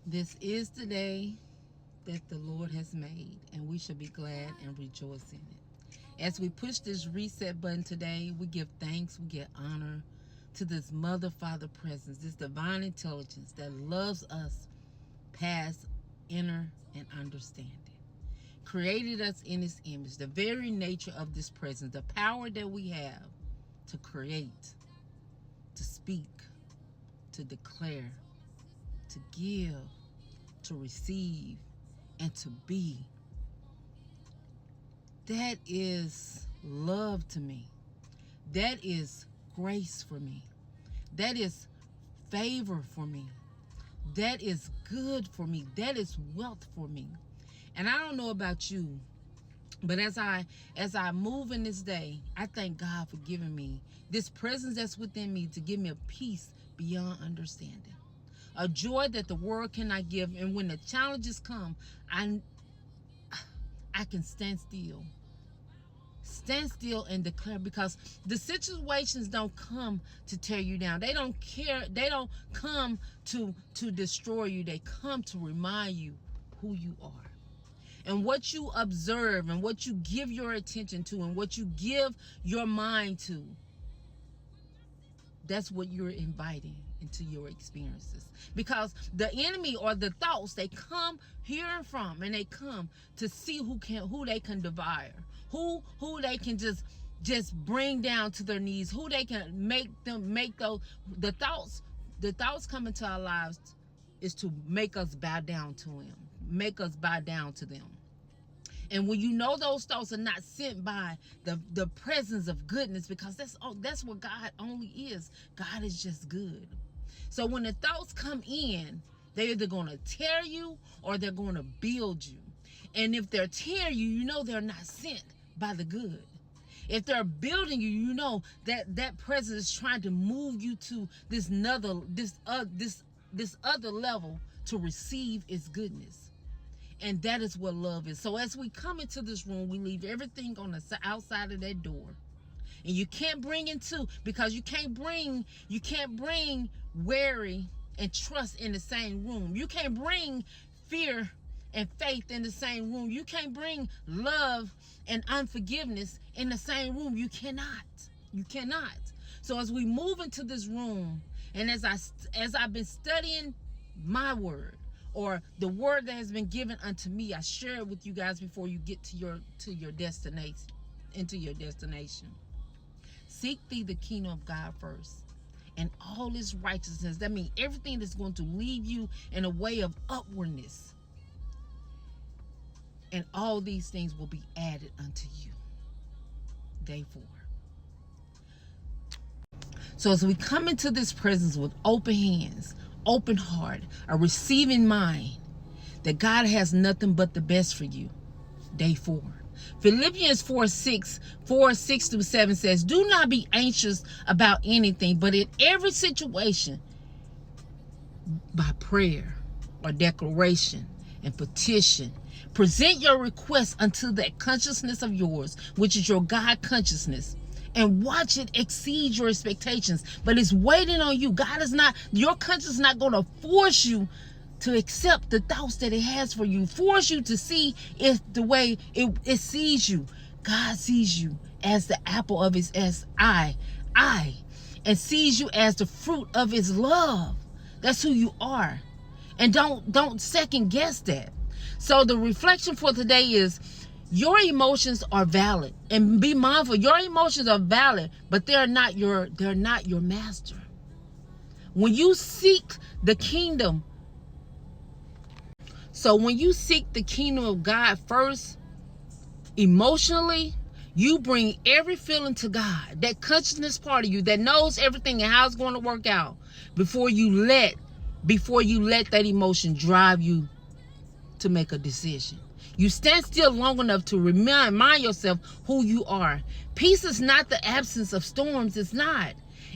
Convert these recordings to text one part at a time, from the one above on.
This is the day that the Lord has made, and we should be glad and rejoice in it. As we push this reset button today, we give thanks, we give honor to this Mother, Father presence, this divine intelligence that loves us past inner and understanding. Created us in His image, the very nature of this presence, the power that we have to create, to speak, to declare, to give, to receive, and to be. That is love to me. That is grace for me. That is favor for me. That is good for me. That is wealth for me. And I don't know about you, but as I move in this day, I thank God for giving me this presence that's within me to give me a peace beyond understanding. A joy that the world cannot give. And when the challenges come, I can stand still. Stand still and declare, because the situations don't come to tear you down. They don't care. They don't come to destroy you. They come to remind you who you are. And what you observe and what you give your attention to and what you give your mind to, that's what you're inviting into your experiences. Because the enemy or the thoughts, they come here and from, and they come to see who they can devour, who they can just bring down to their knees, who they can make those the thoughts come into our lives is to make us bow down to him, make us bow down to them. And when you know those thoughts are not sent by the presence of goodness, because that's what God only is. God is just good. So when the thoughts come in, they're either going to tear you or they're going to build you. And if they're tearing you, you know they're not sent by the good. If they're building you, you know that presence is trying to move you to this other level to receive its goodness. And that is what love is. So as we come into this room, we leave everything on the outside of that door. And you can't bring into, because you can't bring worry and trust in the same room. You can't bring fear and faith in the same room. You can't bring love and unforgiveness in the same room. You cannot. You cannot. So as we move into this room, and as I've been studying my word, or the word that has been given unto me, I share it with you guys before you get to your destination, into your destination. Seek thee the kingdom of God first, and all his righteousness. That means everything that's going to lead you in a way of upwardness. And all these things will be added unto you. Day 4. So as we come into this presence with open hands, open heart, a receiving mind, that God has nothing but the best for you. Day 4. Philippians 4:6-7 says, do not be anxious about anything, but in every situation, by prayer or declaration and petition, present your requests unto that consciousness of yours, which is your God consciousness, and watch it exceed your expectations. But it's waiting on you. God is not, your conscience is not going to force you to accept the thoughts that it has for you, force you to see it the way it sees you. God sees you as the apple of his eye, and sees you as the fruit of his love. That's who you are. And don't second guess that. So the reflection for today is, your emotions are valid, and be mindful. Your emotions are valid, but they're not your master. When you seek the kingdom, when you seek the kingdom of God first, emotionally, you bring every feeling to God, that consciousness part of you that knows everything and how it's going to work out, before you let that emotion drive you to make a decision. You stand still long enough to remind yourself who you are. Peace is not the absence of storms. It's not.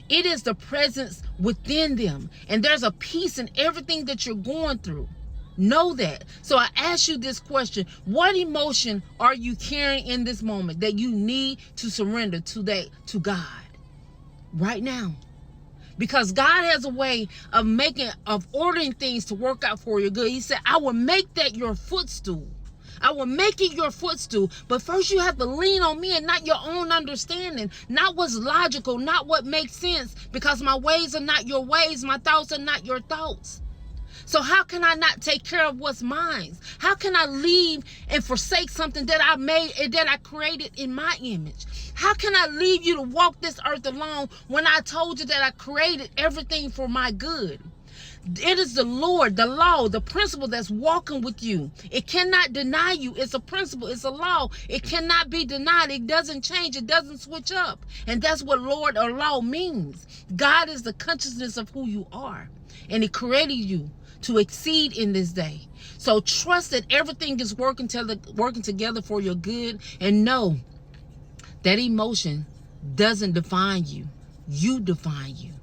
It is the presence within them. And there's a peace in everything that you're going through. Know that. So I ask you this question. What emotion are you carrying in this moment that you need to surrender to God right now? Because God has a way of ordering things to work out for your good. He said, I will make that your footstool. I will make it your footstool. But first you have to lean on me and not your own understanding. Not what's logical, not what makes sense. Because my ways are not your ways. My thoughts are not your thoughts. So how can I not take care of what's mine? How can I leave and forsake something that I made and that I created in my image? How can I leave you to walk this earth alone when I told you that I created everything for my good? It is the Lord, the law, the principle that's walking with you. It cannot deny you. It's a principle. It's a law. It cannot be denied. It doesn't change. It doesn't switch up. And that's what Lord or law means. God is the consciousness of who you are. And He created you to exceed in this day. So trust that everything is working together for your good, and know that emotion doesn't define you. You define you.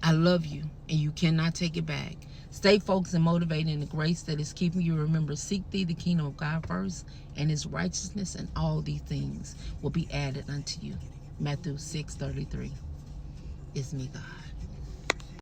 I love you, and you cannot take it back. Stay focused and motivated in the grace that is keeping you. Remember, seek thee the kingdom of God first, and His righteousness, and all these things will be added unto you. Matthew 6:33. It's me, God.